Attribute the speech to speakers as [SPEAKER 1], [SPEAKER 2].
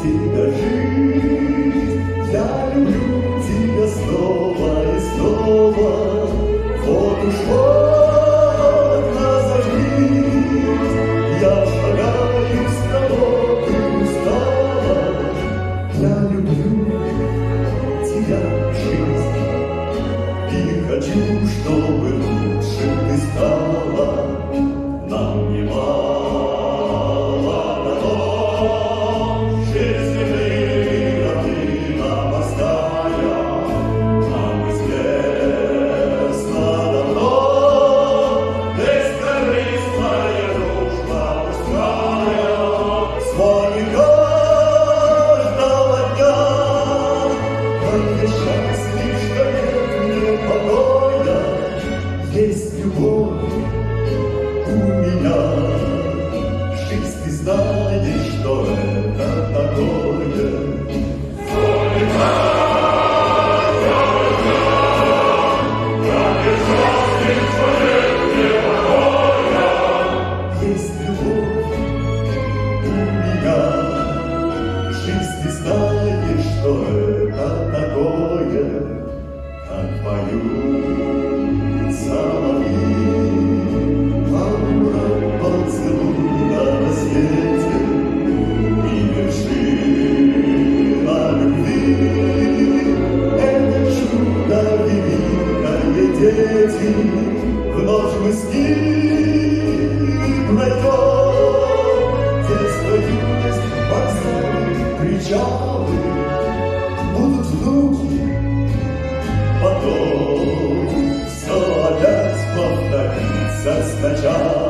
[SPEAKER 1] тебя жить, я люблю тебя снова и снова. Вот уж вот назови, я шагаю с тобой устала. Я люблю тебя, жизнь, и хочу, чтобы лучше ты стала. Нам немало дано, жизнь мира ты нам морская, нам известно давно, бескорыстная дружба мужская. Звони каждого дня, как я счастлив, что нет мне покоя. Есть любовь у меня, жизнь, ты знаешь, что это такое. Звони каждого дня, как я счастлив, что нет мне покоя. Есть любовь у меня, жизнь, ты знаешь, что это такое. Как поют соловьи, лаура поцелуя на свете, и вершина любви. Это чудо великое, дети, вновь мы с ним пройдем. Детство, юность, вокзалы, причалы, будут внуки. Потом все опять повторится сначала.